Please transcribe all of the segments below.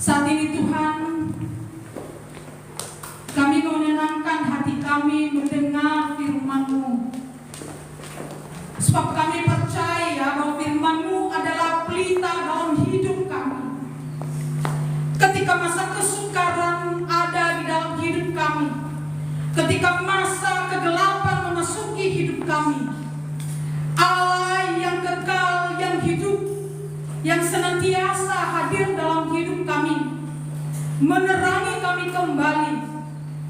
Saat ini Tuhan, kami menenangkan hati kami mendengar firman-Mu. Sebab kami percaya bahwa firman-Mu adalah pelita dalam hidup kami. Ketika masa kesukaran ada di dalam hidup kami, ketika masa kegelapan memasuki hidup kami, Allah yang kekal, yang hidup, yang senantiasa hadir dalam hidup kami, menerangi kami kembali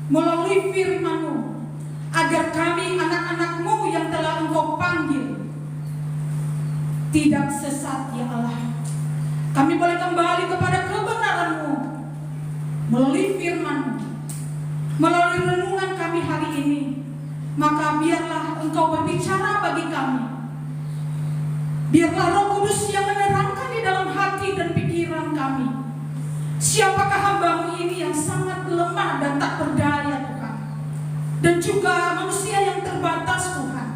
melalui firman-Mu, agar kami anak-anak-Mu yang telah Engkau panggil tidak sesat, ya Allah. Kami boleh kembali kepada kebenaran-Mu melalui firman-Mu, melalui renungan kami hari ini. Maka biarlah Engkau berbicara bagi kami. Biarlah Roh Kudus yang menerangkan di dalam hati dan pikiran kami. Siapakah hamba-Mu ini yang sangat lemah dan tak berdaya, Tuhan, dan juga manusia yang terbatas, Tuhan,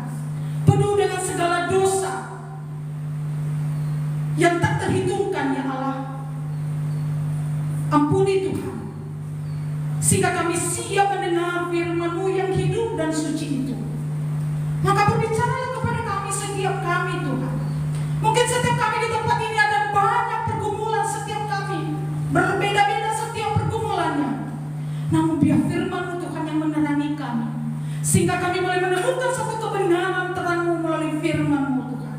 penuh dengan segala dosa yang tak terhitungkan, ya Allah. Ampuni Tuhan, sehingga kami siap mendengar firman-Mu yang hidup dan suci itu. Maka berbicaralah kepada kami, setiap kami, Tuhan. Mungkin setiap kami di tempat ini ada banyak pergumulan, setiap kami berbeda-beda setiap pergumulannya. Namun biar firman-Mu, Tuhan, yang menerangi kami, sehingga kami boleh menemukan satu kebenaran terang-Mu melalui firman-Mu, Tuhan.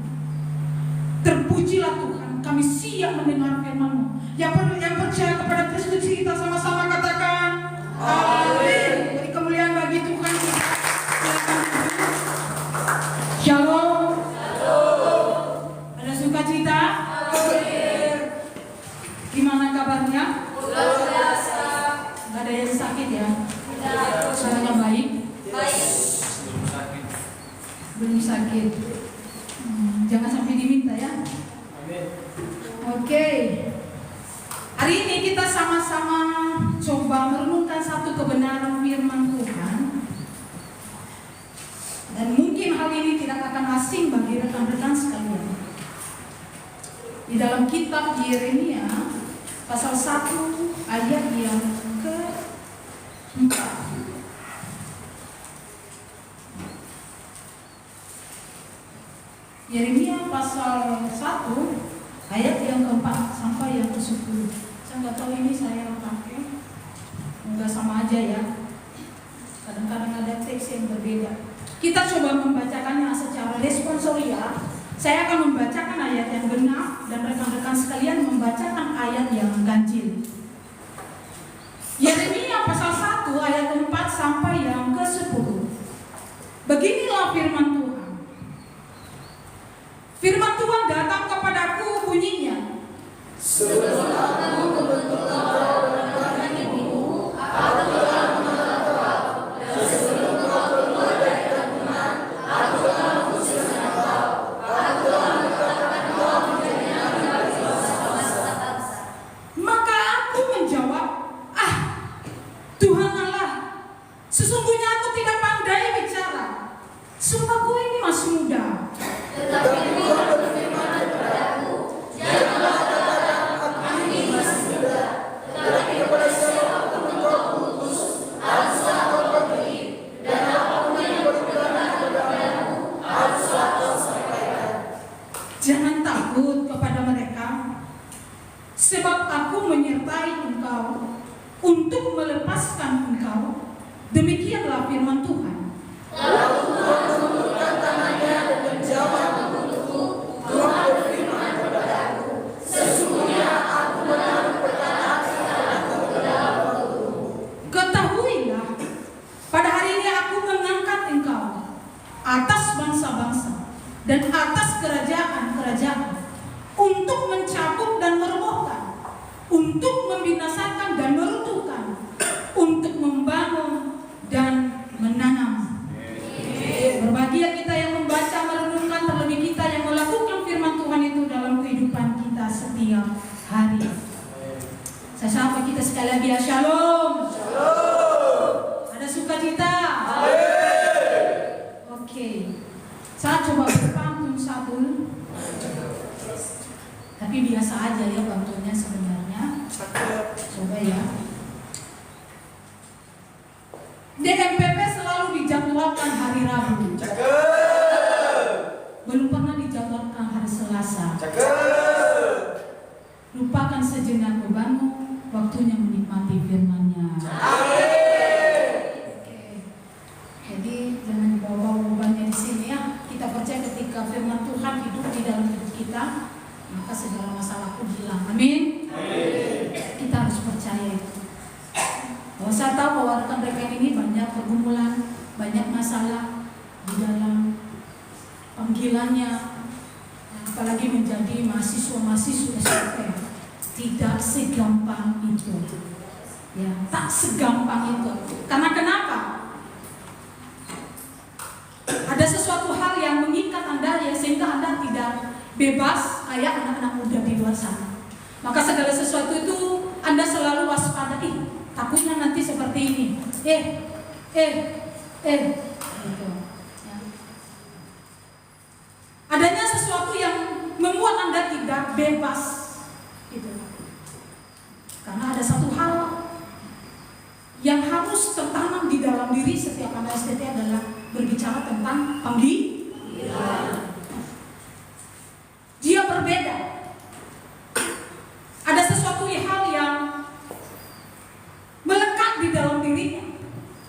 Terpujilah Tuhan, kami siap mendengar firman-Mu. Yang percaya kepada Kristus, kita sama-sama katakan amin. Beri kemuliaan bagi Tuhan. Shalom. Ada sukacita? Gimana kabarnya? Gak ada yang sakit ya? Suaranya baik? Belum sakit. Jangan sampai diminta ya. Oke. Hari ini kita sama-sama coba merenungkan satu kebenaran firman Tuhan. Dan mungkin hal ini tidak akan asing bagi rekan-rekan sekalian. Di dalam kitab Yeremia pasal 1 ayat yang ke-4. Yeremia pasal 1 ayat yang ke-4 sampai yang ke-10. Saya nggak tahu ini saya pakai nggak sama aja ya. Kadang-kadang ada teks yang berbeda. Kita coba membacakannya secara responsoria. Saya akan membacakan ayat yang genap dan rekan-rekan sekalian membacakan ayat yang ganjil. Yeremia pasal 1 ayat 4 sampai yang ke-10. Beginilah firman Tuhan. Firman Tuhan datang kepadaku bunyinya, sebelum aku membentuk engkau dalam rahim ibumu, aku telah mengenal kau, dan sebelum kau keluar dari kandungan, aku telah mengkhususkan kau, aku telah menetapkan kau menjadi nabi bagi bangsa-bangsa. Maka aku menjawab, Tuhan Allah, sesungguhnya aku tidak pandai bicara, sebab aku ini masih muda. Tetapi Tuhan berfirman kepadaku, janganlah katakan aku ini masih muda, tetapi kepada siapapun engkau utus, haruslah kau pergi, dan apapun yang berkenan kepadamu, haruslah kau sampaikan. Jangan takut kepada mereka, sebab aku menyertai engkau untuk melepaskan engkau. Demikianlah firman Tuhan. Lalu Tuhan mengulurkan tangannya dan menjawab untukku. Tuhan berfirman kepadaku, sesungguhnya aku menaruh perkataan kata-kataku ke dalam mulutmu. Ketahuilah, pada hari ini aku mengangkat engkau atas bangsa-bangsa dan atas kerajaan-kerajaan, untuk mencabut dan merobohkan, untuk membinasakan dan meruntuhkan, untuk membangun dan menanam. Berbahagia kita yang membaca, merenungkan, terlebih kita yang melakukan firman Tuhan itu dalam kehidupan kita setiap hari. Saya sapa kita sekali lagi ya, shalom. Shalom. Ada sukacita? Oke. Saya coba berpantun satu. Tapi biasa aja ya bantunya sebenarnya. waktunya menikmati firman-Nya. Oke. Jadi jangan dibawa bebannya di sini ya. Kita percaya ketika firman Tuhan hidup di dalam hidup kita, maka segala masalah pun hilang. Amin. Kita harus percaya itu. Bahwa saya tahu bahwa rekan-rekan ini banyak pergumulan, banyak masalah di dalam panggilannya, apalagi menjadi mahasiswa-mahasiswa SMP. Tidak segampang itu, ya, tak segampang itu. Karena kenapa? Ada sesuatu hal yang mengikat Anda ya, sehingga Anda tidak bebas kayak anak-anak muda di luar sana. Maka segala sesuatu itu Anda selalu waspada. Takutnya nanti seperti ini. Gitu. Ya. Adanya sesuatu yang membuat Anda tidak bebas. Gitu. Karena ada satu hal yang harus tertanam di dalam diri setiap anak STT adalah berbicara tentang panggilan. Dia berbeda. Ada sesuatu hal yang melekat di dalam dirinya,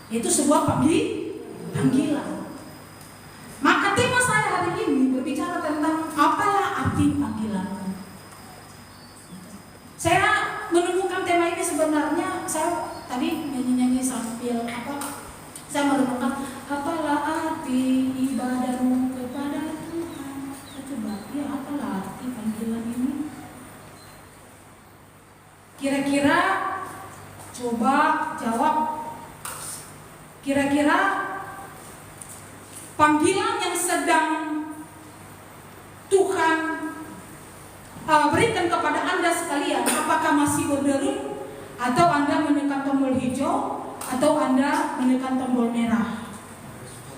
yaitu sebuah panggilan. Maka tema saya hari ini berbicara tentang apalah arti panggilan. Saya menemukan tema ini sebenarnya, saya tadi nyanyi-nyanyi sambil saya merenungkan apalah arti ibadahmu kepada Tuhan. Saya coba, ya apalah arti panggilan ini? Kira-kira coba jawab. Kira-kira panggilan yang sedang Tuhan berikan kepada Anda sekalian, apakah masih berderu, atau Anda menekan tombol hijau, atau Anda menekan tombol merah?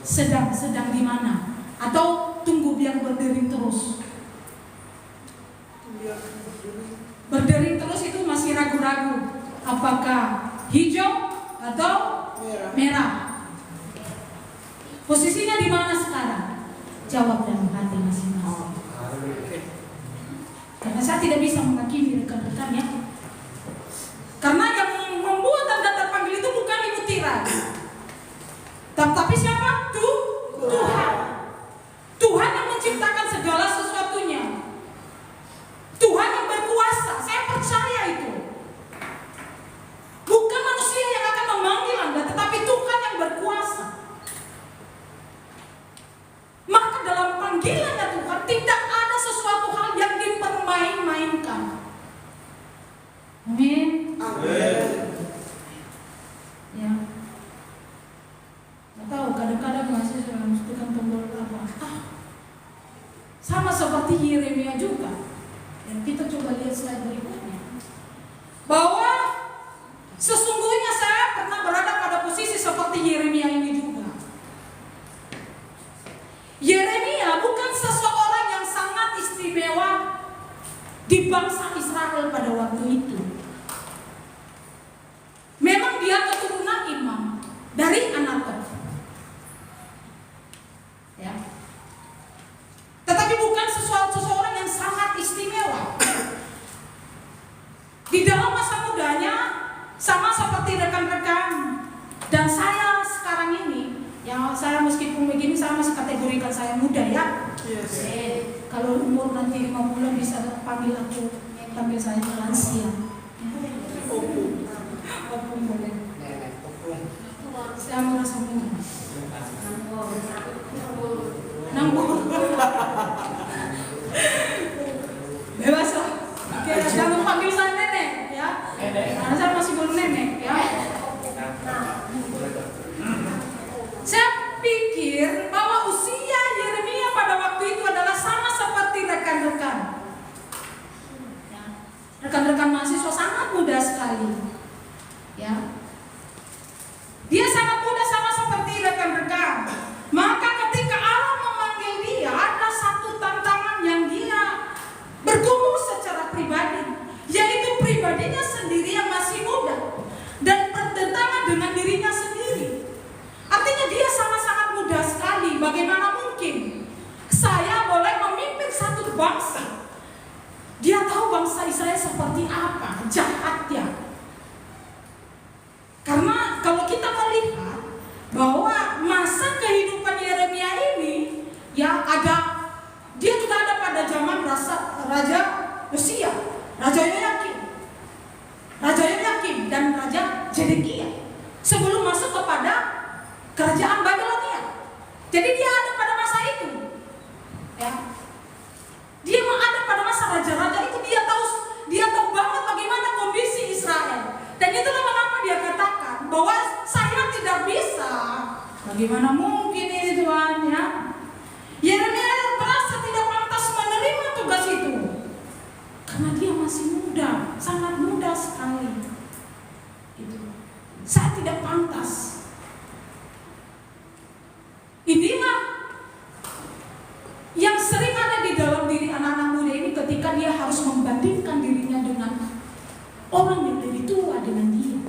Sedang di mana? Atau tunggu biar berdering terus? Berdering terus itu masih ragu-ragu, apakah hijau atau merah? Posisinya di mana sekarang? Jawab dalam hati masing-masing. Karena saya tidak bisa menghakimi rekan-rekan ya. Karena yang membuat Anda terpanggil itu bukan ibu tirai, tapi siapa? Tuhan. Tuhan yang menciptakan segala sesuatunya. Tuhan yang berkuasa. Saya percaya itu. Bukan manusia yang akan memanggil Anda, tetapi Tuhan yang berkuasa. Maka dalam panggilannya Tuhan tidak ada sesuatu hal yang dipermain-mainkan. Amin. Ya. Nggak tahu, kadang-kadang masih tekan tombol apa. Sama seperti Yeremia juga. Dan kita coba lihat slide berikutnya. Bahwa sesungguhnya saya pernah berada pada posisi seperti Yeremia ini juga. Yeremia bukan seseorang yang sangat istimewa di bangsa Israel pada waktu itu. Memang dia keturunan imam dari Anatot. Ya. Tetapi bukan seseorang yang sangat istimewa. Di dalam masa mudanya sama seperti rekan-rekan dan saya sekarang ini, ya saya meskipun begini saya masih kategorikan saya muda ya. Yes. Kalau umur nanti 5 bulan bisa panggil saya lansia. Opung boleh. Saya merasa muda. Nambur. Bebas lah. Oke, jangan panggil saya nenek ya. Karena saya masih belum nenek ya. Saya pikir bahwa usia Yeremia pada waktu itu adalah sama seperti rekan-rekan. Rekan-rekan mahasiswa sangat muda sekali. Ya. Dia sangat muda sama seperti rekan-rekan. Maka ketika Allah memanggil dia, ada satu tantangan yang dia bergumul secara pribadi, yaitu pribadinya sendiri yang masih muda dan bertentangan dengan dirinya sendiri. Artinya dia sangat-sangat muda sekali. Bagaimana mungkin saya boleh memimpin satu bangsa? Dia tahu bangsa Israel seperti apa jahatnya. Raja Yoyakim dan Raja Zedekia sebelum masuk kepada kerajaan Babilonia. Jadi dia ada pada masa itu, ya. Dia ada pada masa raja-raja itu. Dia tahu banget bagaimana kondisi Israel. Dan itulah mengapa dia katakan bahwa saya tidak bisa. Bagaimana mungkin ini Tuhan, ya? Yeremia merasa tidak pantas menerima tugas itu karena dia masih muda, sangat muda sekali. Saya tidak pantas. Inilah yang sering ada di dalam diri anak-anak muda ini ketika dia harus membandingkan dirinya dengan orang yang lebih tua dengan dia.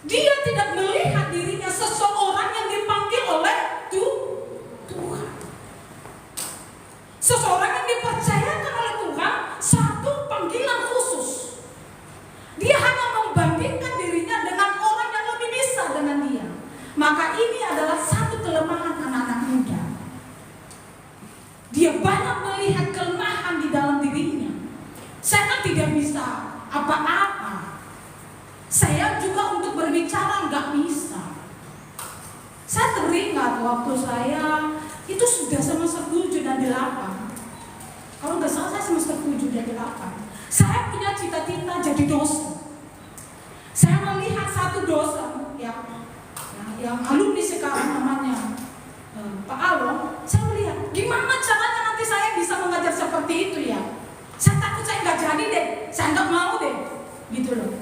Dia tidak melihat dirinya seseorang yang dipanggil oleh Tuhan. Seseorang yang dipercayakan oleh Tuhan satu panggilan khusus. Dia hanya membandingkan dirinya dengan orang yang lebih bisa dengan dia. Maka ini adalah satu kelemahan anak-anak muda. Dia banyak melihat kelemahan di dalam dirinya. Saya kan tidak bisa apa-apa. Saya juga untuk berbicara nggak bisa. Saya teringat waktu saya itu sudah semester 7 dan 8. Kalau nggak salah saya semester 7 dan 8. Saya punya cita-cita jadi dosen. Saya melihat satu dosen yang alumni sekarang namanya Pak Along. Saya melihat gimana caranya nanti saya bisa mengajar seperti itu ya. Saya takut saya nggak jadi deh, saya nggak mau deh, gitu loh.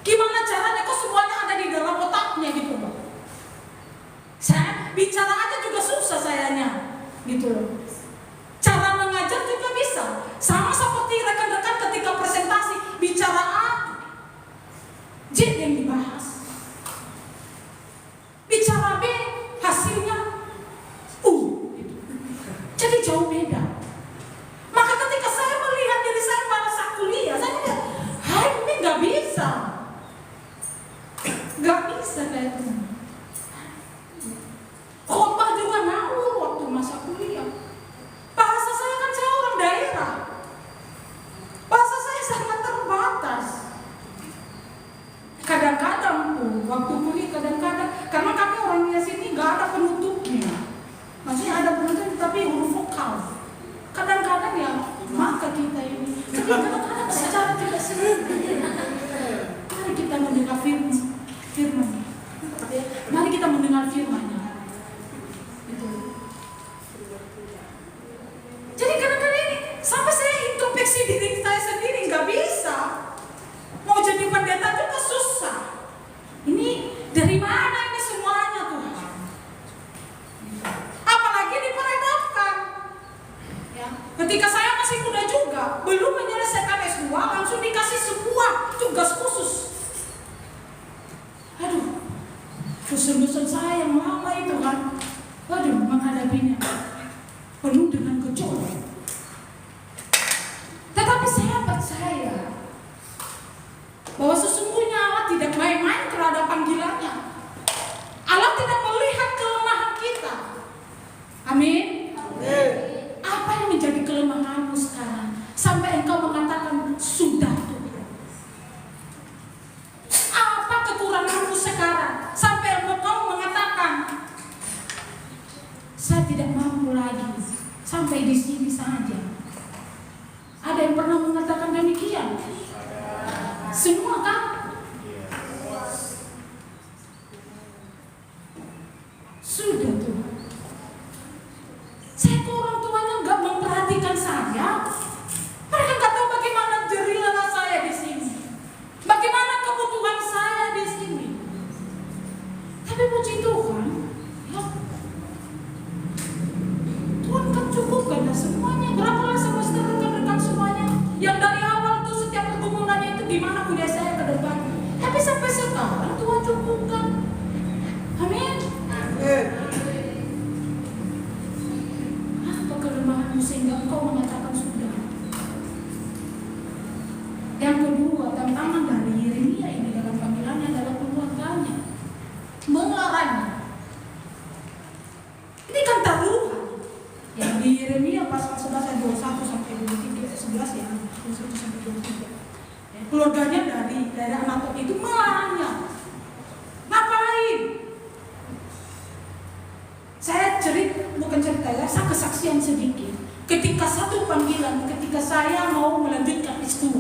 Gimana caranya kok semuanya ada di dalam otaknya gitu loh. Saya bicara aja juga susah sayanya, gitu loh. Cara mengajar juga bisa, sama seperti rekan-rekan ketika presentasi bicara A, J yang dibahas. Bicara B, hasilnya U. Jadi jauh beda. Maka ketika saya melihat diri saya pada saat kuliah, saya melihat, ini nggak bisa. Nggak bisa kayak itu. Khotbah juga ngawur waktu masa kuliah. Bahasa saya kan saya orang daerah. Bahasa saya sangat terbatas. Kadang-kadang waktu kuliah kadang-kadang karena kami orangnya sini nggak ada penutupnya. Maksudnya ada penutup tapi huruf vokal. Kadang-kadang ya maka kita ini. Tapi kadang-kadang secara tidak sengaja. Mari kita mendengar firman. Mari kita mendengar firman-Nya. Jadi kadang-kadang ini sampai saya introspeksi diri saya sendiri nggak bisa. Mau jadi pendeta juga susah. Ini dari mana ini semuanya Tuhan? Apalagi diperhadapkan. Ya. Ketika saya masih muda juga, belum menyelesaikan S2, langsung dikasih sebuah tugas khusus. Aduh, dosen-dosen saya yang lama itu kan, waduh, menghadapinya penuh dengan gejolak. Tetapi saya percaya bahwa sesungguhnya Allah tidak main-main terhadap panggilannya. Allah tidak melihat kelemahan kita. Amin. Amin. Apa yang menjadi kelemahanmu sekarang sampai engkau mengatakan sudah Tuhan? Apa kekuranganmu sekarang sampai engkau mengatakan saya tidak mampu lagi, sampai di sini saja? Ada yang pernah mengatakan demikian? Semua kan? Sudah Tuhan. Saya ke orang tuanya nggak memperhatikan saya. Mereka nggak tahu bagaimana jerih lelah saya di sini, bagaimana kebutuhan saya di sini. Tapi puji Tuhan, ya, Tuhan kan cukupkan semuanya. Berapa semester rekan-rekan semuanya yang dari awal tuh setiap pergumulannya itu gimana kuliah saya ke depan. Tapi sampai sekarang Tuhan cukupkan. Amin. Apa kelemahanmu sehingga engkau mengatakan sudah? Yang kedua, tantangan dari Yeremia ini dalam panggilannya adalah keluarganya, melarangnya. Ini kan taruhan yang di Yeremia pasal 11 ayat 21 sampai 23 11 ya. 21-23. Ya, keluarganya dari daerah Anatok itu melarangnya. Ngapain? Saya bukan cerita ya, saya kesaksian sedikit. Ketika satu panggilan, ketika saya mau melanjutkan S2,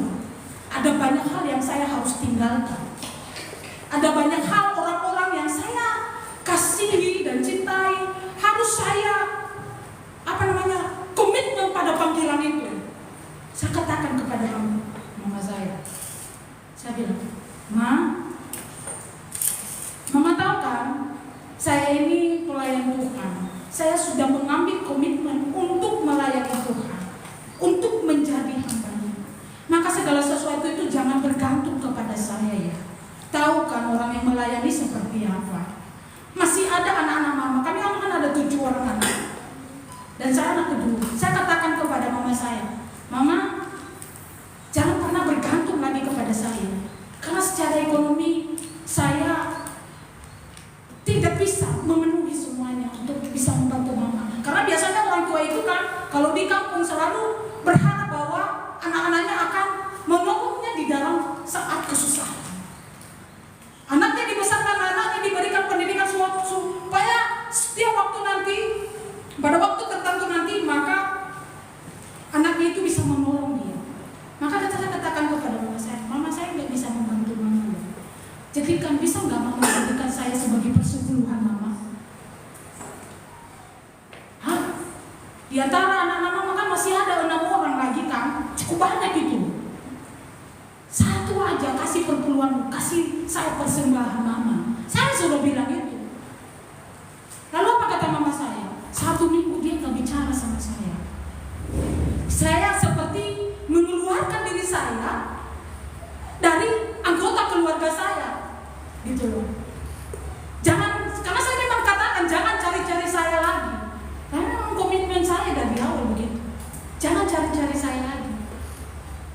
ada banyak hal yang saya harus tinggalkan. Ada banyak hal orang-orang yang saya kasihi dan cintai harus saya komitmen pada panggilan itu. Saya katakan kepada mama saya bilang, Mama tahu kan, saya ini pelayan Tuhan. Saya sudah mengambil komitmen untuk melayani Tuhan, untuk menjadi hamba-Nya. Maka segala sesuatu itu jangan bergantung kepada saya ya. Tahu kan orang yang melayani seperti apa. Masih ada anak-anak mama, kami kan ada 7 orang anak. Dan saya anak kedua. Saya katakan kepada mama saya, Mama, jangan pernah bergantung lagi kepada saya. Karena secara ekonomi saya tidak bisa memenuhi semuanya untuk bisa membantu mama. Karena biasanya orang tua itu kan kalau di kampung selalu berharap bahwa anak-anaknya akan menolongnya di dalam saat kesusahan. Anaknya dibesarkan, anaknya diberikan pendidikan supaya setiap waktu nanti, pada waktu tertentu nanti, maka anaknya itu bisa menolong dia. Maka saya katakan kepada mama saya nggak bisa membantu mama. Jadi kan bisa nggak mama jadikan saya sebagai persepuluhan mama? Di antara anak-anak mama kan masih ada 6 orang lagi kan, cukup banyak gitu. Satu aja kasih perpuluhan, kasih saya persembahan mama. Saya sudah bilang itu. Lalu apa kata mama saya? 1 minggu dia nggak bicara sama saya. Saya seperti mengeluarkan diri saya dari anggota keluarga saya, gitu loh. Karena saya memang katakan jangan cari-cari saya lagi. Karena memang komitmen saya dari awal begitu. Jangan cari-cari saya lagi.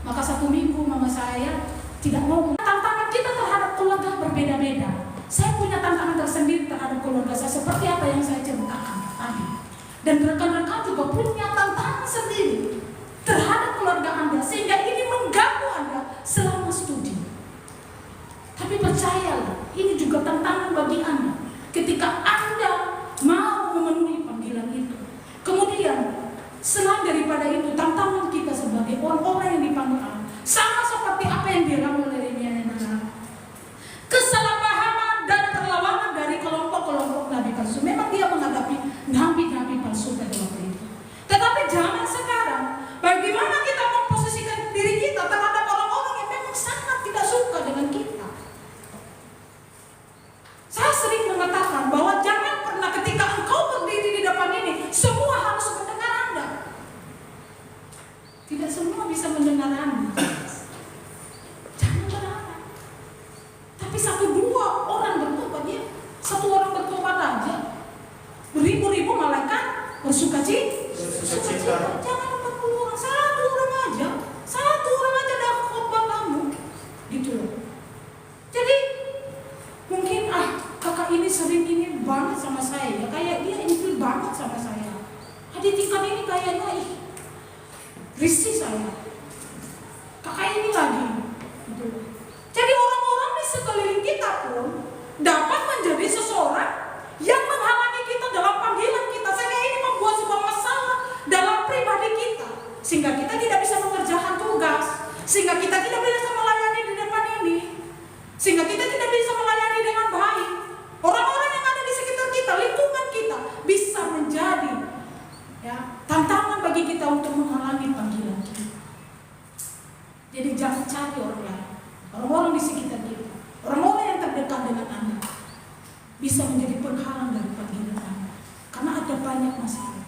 Maka 1 minggu mama saya tidak mau. Tantangan kita terhadap keluarga berbeda-beda. Saya punya tantangan tersendiri terhadap keluarga saya seperti apa yang saya ceritakan tadi. Dan rekan-rekan juga punya tantangan sendiri terhadap keluarga Anda sehingga ini mengganggu Anda selama studi. Tapi percayalah, ini juga tantangan bagi Anda ketika Anda mau memenuhi panggilan itu. Kemudian selain daripada itu, tantangan kita sebagai orang-orang yang dipanggil Allah sama seperti apa yang dialami oleh Yeremia. Kesalahpahaman dan perlawanan dari kelompok-kelompok nabi palsu. Memang dia menghadapi nabi-nabi palsu pada waktu itu. Tetapi jangan sekarang, bagaimana kita memposisikan diri kita terhadap orang-orang yang memang sangat tidak suka dengan kita. Saya sering mengatakan bahwa jangan pernah ketika engkau berdiri di depan ini, semua harus mendengar Anda. Tidak semua bisa mendengar Anda. Jangan berharap. Tapi 1-2 orang bertobat, dia 1 orang bertobat aja, beribu-ribu malaikat bersukacita. Jangan 40 orang, 1 orang aja, 1 orang aja dapat khotbah kamu, gitu loh. Jadi mungkin kakak ini sering ini banget sama saya, ya kayak dia ini banget sama saya. Adik tingkat ini kayaknya risih saya. Kakak ini lagi, gitu. Jadi orang-orang di sekeliling kita pun dapat menjadi seseorang yang menghalangi kita dalam panggilan kita, sehingga ini membuat sebuah masalah dalam pribadi kita, sehingga kita tidak bisa mengerjakan tugas, sehingga kita tidak bisa melayani di depan ini, sehingga kita tidak bisa melayani dengan baik. Orang-orang yang ada di sekitar kita, lingkungan kita bisa menjadi tantangan bagi kita untuk menghalangi panggilan kita. Jadi jangan cari orang lain, orang-orang di sekitar kita, orang-orang yang terdekat dengan Anda bisa menjadi penghalang dari panggilan Anda. Karena ada banyak masalah.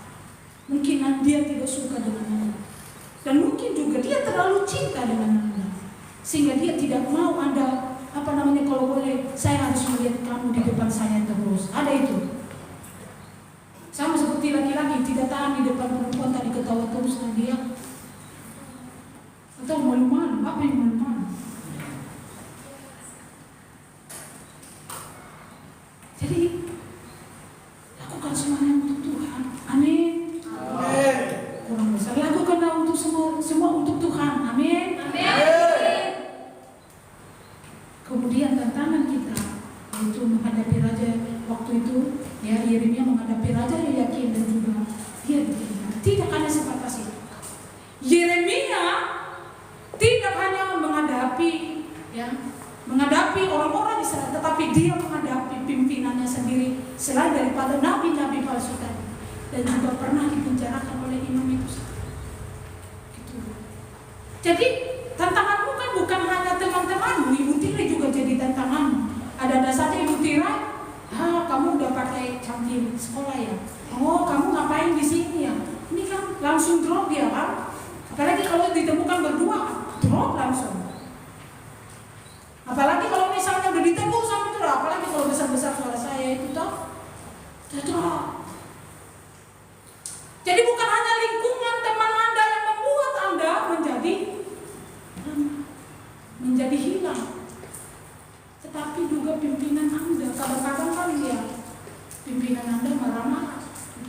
Mungkin dia tidak suka dengan Anda, dan mungkin juga dia terlalu cinta dengan Anda, sehingga dia tidak mau Anda kalau boleh saya harus melihat kamu di depan saya terus. Ada itu. Sama seperti laki-laki tidak tahan di depan perempuan tadi ketawa terus dengan dia. Atau malu-malu, apa yang malu-malu? Jadi lakukan semuanya untuk Tuhan. Amin. Amin. Kurang besar. Lakukanlah untuk semua untuk Tuhan. Amin. ya, menghadapi orang-orang Israel, tetapi dia menghadapi pimpinannya sendiri selain daripada nabi-nabi palsu tadi, dan juga pernah dipenjarakan oleh imam itu. Gitu. Jadi tantanganmu kan bukan hanya teman-temanmu, Ibu Tira juga jadi tantanganmu. Ada saja Ibu Tira, kamu udah pakai canggih sekolah ya? Oh, kamu ngapain di sini ya? Ini kan langsung drop dia kan? Apalagi kalau ditemukan berdua, drop langsung. Apalagi kalau misalnya udah ditegur sama itu, apalagi kalau besar-besar suara saya itu toh, drop. Jadi bukan hanya lingkungan teman Anda yang membuat Anda menjadi hilang, tetapi juga pimpinan Anda. Kadang-kadang kan ya, pimpinan Anda marah-marah.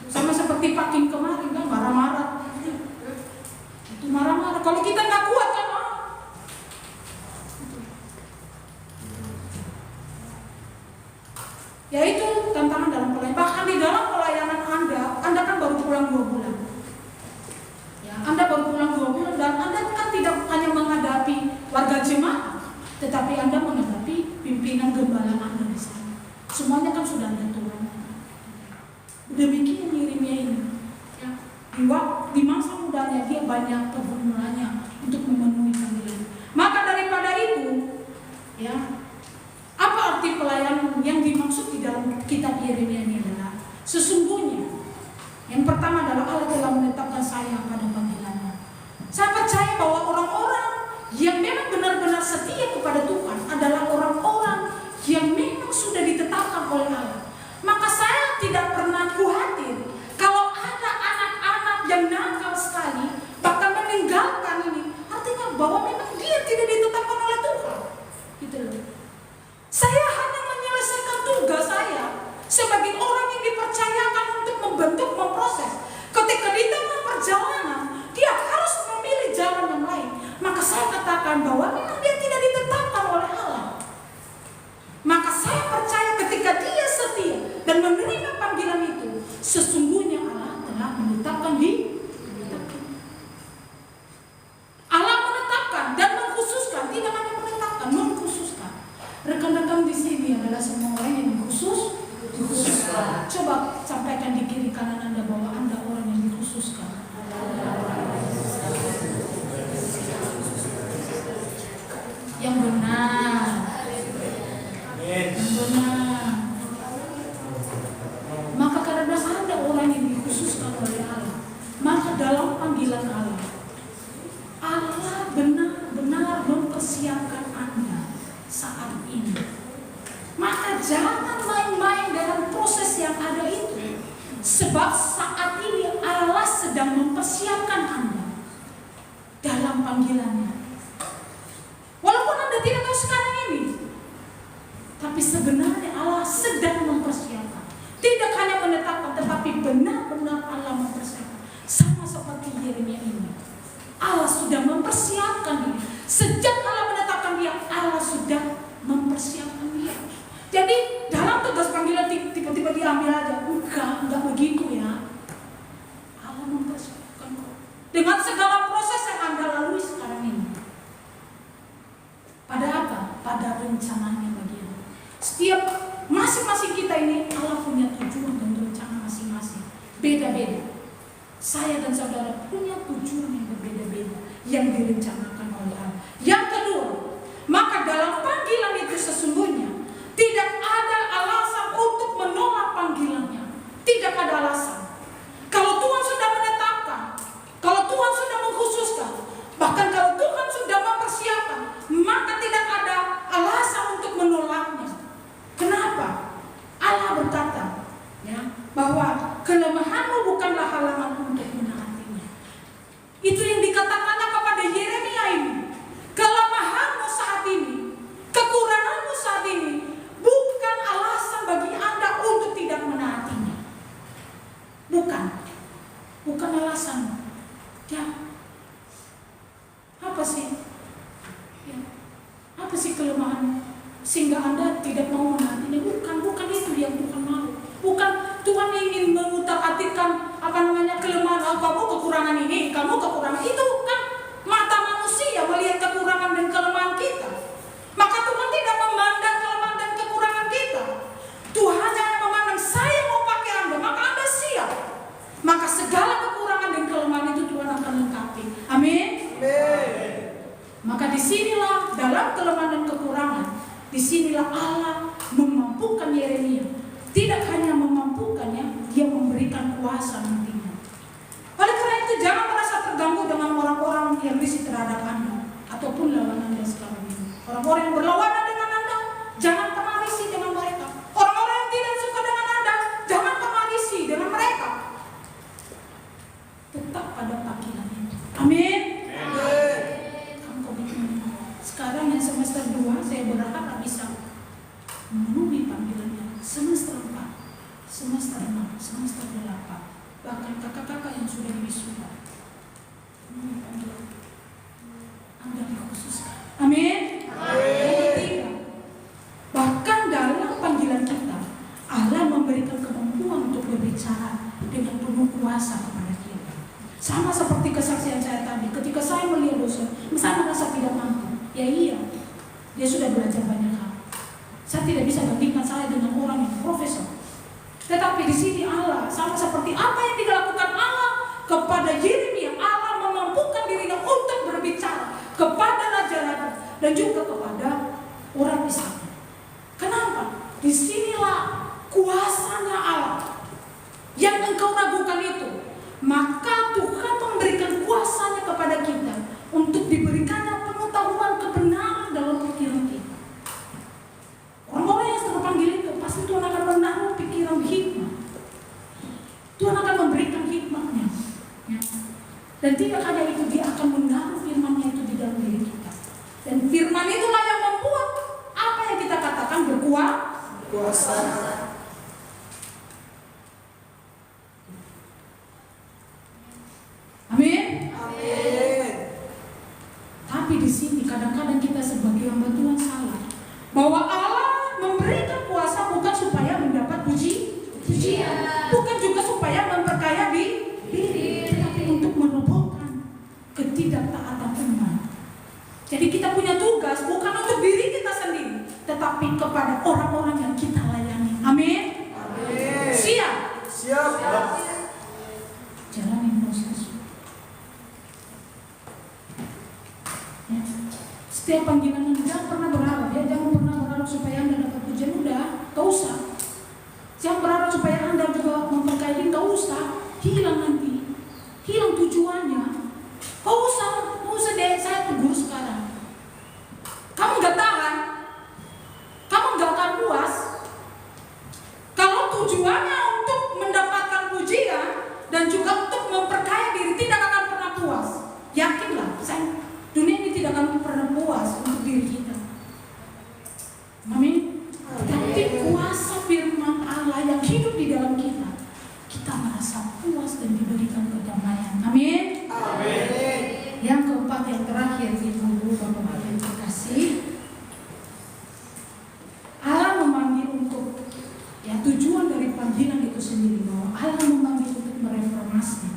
Sama seperti Pak Kim kemarin kan, marah-marah. Itu marah-marah. Kalau kita nggak kuat kan, yaitu tantangan dalam pelayanan. Bahkan di dalam pelayanan Anda kan baru pulang 2 bulan. Ya, Anda baru pulang 2 bulan dan Anda kan tidak hanya menghadapi warga jemaat, tetapi Anda menghadapi pimpinan gembala Anda di sana. Semuanya kan sudah ada Tuhan. Demikian Yeremia ini. Ya, di masa mudanya dia banyak pergumulannya untuk memenuhi panggilan. Maka daripada itu, ya, apa arti pelayanan yang dimaksud di dalam kitab Yeremia ini adalah sesungguhnya yang pertama adalah Allah telah menetapkan saya pada panggilannya. Saya percaya bahwa orang-orang yang memang benar-benar setia kepada Tuhan adalah orang-orang yang memang sudah ditetapkan oleh Allah. Maka saya tidak pernah khawatir kalau ada anak-anak yang nakal sekali bahkan meninggalkan ini, artinya bahwa memang dia tidak ditetapkan oleh Tuhan. Gitu loh. Saya hanya menyelesaikan tugas saya sebagai orang yang dipercayakan untuk membentuk, memproses. Ketika di tengah perjalanan, dia harus memilih jalan yang lain. Maka saya katakan bahwa memang dia tidak ditetapkan oleh Allah. Maka saya percaya ketika dia setia dan menerima panggilan itu, sesungguhnya Allah telah menetapkan Allah menetapkan dan mengkhususkan, tidak hanya menetapkan, mengkhususkan. Rekan-rekan di sini adalah semua orang yang dikhususkan. Coba sampaikan di kiri kanan Anda bahwa Anda orang yang dikhususkan. Yang benar. Yang benar. Maka karena Anda orang yang dikhususkan oleh Allah, maka dalam panggilan Allah, Allah benar-benar mempersiapkan Anda saat ini. Maka jangan main-main dalam proses yang ada itu. Sebab saat ini Allah sedang mempersiapkan Anda dalam panggilannya. Walaupun Anda tidak tahu sekarang ini, tapi sebenarnya Allah sedang mempersiapkan. Tidak hanya menetapkan, tetapi benar-benar Allah mempersiapkan. Sama seperti Yeremia ini, Allah sudah mempersiapkan dia. Sejak Allah menetapkan dia, Allah sudah mempersiapkan dia. Jadi dalam tugas panggilan tiba-tiba diambil aja. Enggak begitu ya. Allah mempersiapkan dengan segala proses yang Anda lalui sekarang ini. Pada apa? Pada rencananya bagi Anda. Setiap masing-masing kita ini Allah punya tujuan dan rencana masing-masing. Beda-beda. Saya dan saudara punya tujuan yang berbeda-beda yang direncanakan oleh Allah. Yang kedua, maka dalam panggilan itu sesungguhnya tidak ada alasan untuk menolak panggilannya. Tidak ada alasan. Kalau Tuhan sudah menetapkan, kalau Tuhan sudah mengkhususkan, bahkan kalau Tuhan sudah mempersiapkan, maka tidak ada alasan untuk menolaknya. Kenapa? Allah berkata, ya, bahwa kelemahanmu bukanlah halangan untuk menaatinya. Itu yang dikatakannya kepada Yeremia ini. Kelemahanmu saat ini, kekuranganmu saat ini, bukan alasan bagi Anda untuk tidak menaatinya. Bukan alasan. Ya, apa sih? Ya, apa sih kelemahan sehingga Anda tidak mau menaatinya? Bukan itu yang Tuhan mau. Bukan Tuhan ingin mengutak-atikkan kelemahan. Kamu kekurangan ini, kamu kekurangan itu. Kan mata manusia melihat kekurangan dan kelemahan kita. disinilah dalam kelemahan dan kekurangan, disinilah Allah memampukan Yeremia. Tidak hanya memampukannya, dia memberikan kuasa nantinya. Oleh karena itu jangan merasa terganggu dengan orang-orang yang risih terhadap Anda ataupun lawan Anda sekarang ini. Orang-orang yang berlawanan dengan Anda, jangan pernah risih dengan mereka. Orang-orang yang tidak suka dengan Anda, jangan pernah risih dengan mereka. Tetap pada panggilan itu. Amin. Kamu komitmen. Sekarang yang semester 2 saya berharap bisa memenuhi panggilannya. Semester 4, semester 6, semester 8. Bahkan kakak-kakak yang sudah wisuda. Memenuhi panggilan. Anda dikhususkan. Amin. Ketiga, bahkan dalam panggilan kita, Allah memberikan kemampuan untuk berbicara dengan penuh kuasa kepada kita. Sama seperti kesaksian saya tadi, ketika saya melihat dosen, saya merasa tidak mampu. Ya iya, dia sudah belajar banyak hal. Saya tidak bisa bandingkan saya dengan orang yang profesor. Tetapi di sini Allah, sama seperti apa yang dilakukan Allah kepada Yeremia, Allah memampukan dirinya untuk berbicara kepada raja-raja dan juga kepada orang Israel. Kenapa? Disinilah kuasanya Allah. Yang engkau ragukan itu, maka Tuhan memberikan kuasanya kepada kita untuk diberikannya pengetahuan kebenaran dalam pikiran kita. Orang-orang yang terpanggil itu pasti Tuhan akan menaruh pikiran hikmah. Tuhan akan memberikan hikmahnya. Ya. Dan tidak hanya itu, dia akan menaruh firman-Nya itu di dalam diri kita. Dan firman itulah yang membuat apa yang kita katakan berkuasa. Amin. Tapi di sini kadang-kadang kita sebagai hamba Tuhan salah, bahwa Allah memberikan kuasa bukan supaya mendapat pujian, bukan juga supaya memperkaya diri, tetapi untuk merobohkan ketidaktaatan umat. Jadi kita punya tugas bukan untuk diri kita sendiri, tetapi kepada orang-orang yang kita layani. Amin. Siap. Jalanin proses. Ya. Setiap panggilan Anda jangan pernah berharap, ya jangan pernah berharap supaya Anda dapat pujian, udah, gak usah. Jangan berharap supaya Anda juga memperkaya diri, gak usah. Hilang nanti, hilang tujuannya. Gak usah deh, saya tegur sekarang. Kamu gak tahan, kamu gak akan puas. Kalau tujuannya untuk mendapatkan pujian dan juga untuk memperkaya diri, tidak akan pernah puas. Yakinlah, dunia ini tidak akan pernah puas untuk diri kita. Amin. Tapi kuasa firman Allah yang hidup di dalam kita, kita merasa puas dan diberikan kedamaian. Amin. Yang keempat, yang terakhir, Ibu Bapak yang terkasih, Allah memanggil untuk, ya tujuan dari panggilan itu sendiri, bahwa Allah memanggil untuk mereformasi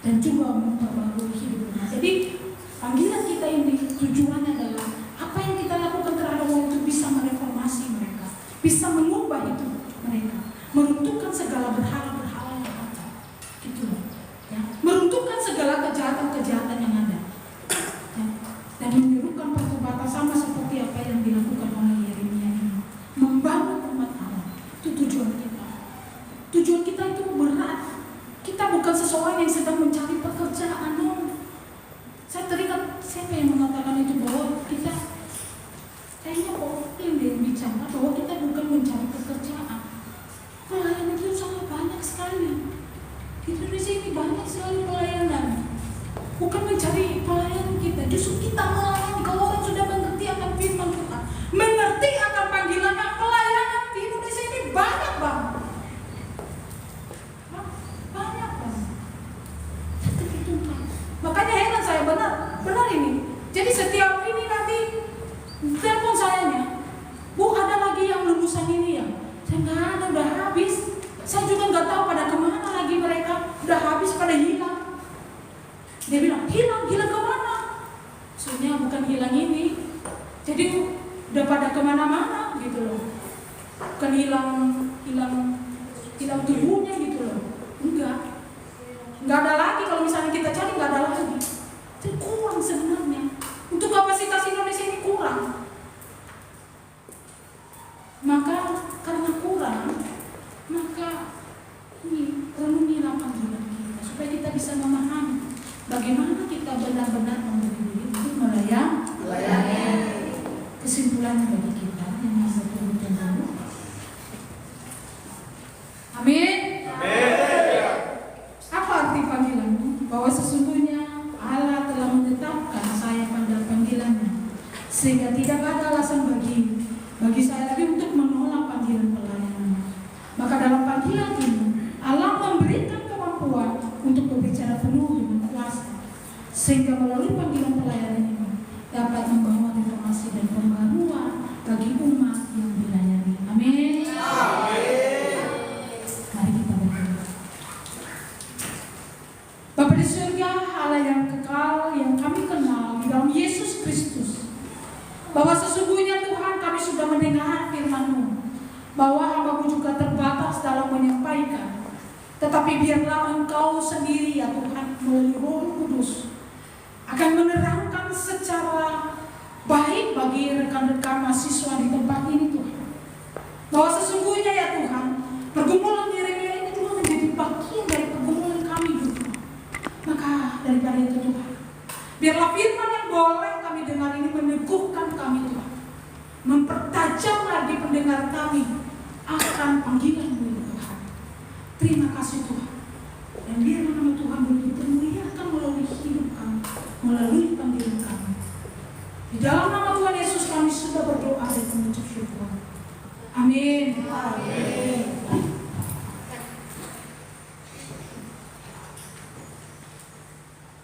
dan juga memperbarui hidup kita. Jadi panggilan kita ini tujuannya adalah apa yang kita lakukan terhadap orang itu bisa mereformasi mereka, bisa mengubah hidup mereka, meruntuhkan segala berhala-berhala yang ada, gitu loh, ya, meruntuhkan segala kejahatan-kejahatan yang ada, ya, dan menyuruhkan pertobatan sama seperti apa yang dilakukan oleh Yeremia ini, membangun umat Allah. Itu tujuan kita. Tujuan kita itu berat. Kita bukan seseorang yang sedang mencari pekerjaan. Saya teringat siapa yang mengatakan itu, bahwa kita kayaknya yang dia bicara bahwa kita bukan mencari pekerjaan. Pelayanan itu sangat banyak sekali. Di Indonesia ini banyak sekali pelayanan. Bukan mencari pelayanan kita, justru kita melayani. Kalau orang sudah mengerti akan firman Tuhan, mengerti akan panggilannya, pelayanan di Indonesia ini banyak banget. Banyak banget. Makanya heran saya, benar ini. Jadi setiap ini nanti telepon sayanya, Bu, ada lagi yang lulusan ini ya? Saya nggak ada, udah habis. Saya juga nggak tahu pada kemana lagi mereka, udah habis, pada hilang. Dia bilang, hilang kemana? Maksudnya bukan hilang ini. Jadi udah pada kemana-mana gitu loh. Bukan hilang tubuhnya gitu loh. Enggak ada lagi. Kalau misalnya kita cari, nggak ada lagi. Itu kurang sebenarnya. Untuk kapasitas Indonesia panggilan bagi kita yang bisa tunggu-tunggu. Amin. Apa arti panggilan? Bahwa sesungguhnya Allah telah menetapkan saya pada panggilannya, sehingga tidak ada alasan bagi saya lagi untuk menolak panggilan pelayanan. Maka dalam panggilan ini Allah memberikan kemampuan untuk berbicara penuh dengan kuasa, sehingga melalui panggilan pelayanan ini dapat membawa reformasi dan pembaruan bagi umat yang dilayani. Amin. Mari kita berdoa. Bapa di surga, Allah yang kekal, yang kami kenal di dalam Yesus Kristus, bahwa sesungguhnya Tuhan kami sudah mendengar firman-Mu, bahwa hamba-Mu juga terbatas dalam menyampaikan. Tetapi biarlah Engkau sendiri ya Tuhan melalui Roh Kudus akan menerangkan secara baik bagi rekan-rekan mahasiswa di tempat ini Tuhan. Bahwa sesungguhnya ya Tuhan, pergumulan Yeremia ini Tuhan menjadi bagian dari pergumulan kami juga. Maka daripada itu Tuhan, biarlah firman yang boleh kami dengar ini meneguhkan kami Tuhan, mempertajam lagi pendengar kami akan panggilan-Mu ya Tuhan. Terima kasih Tuhan. Dan biarlah nama Tuhan boleh dipermuliakan melalui hidup kami, melalui panggilan kami. Di dalam nama Tuhan Yesus kami sudah berdoa dan mengucap syukur. Amin. Amin.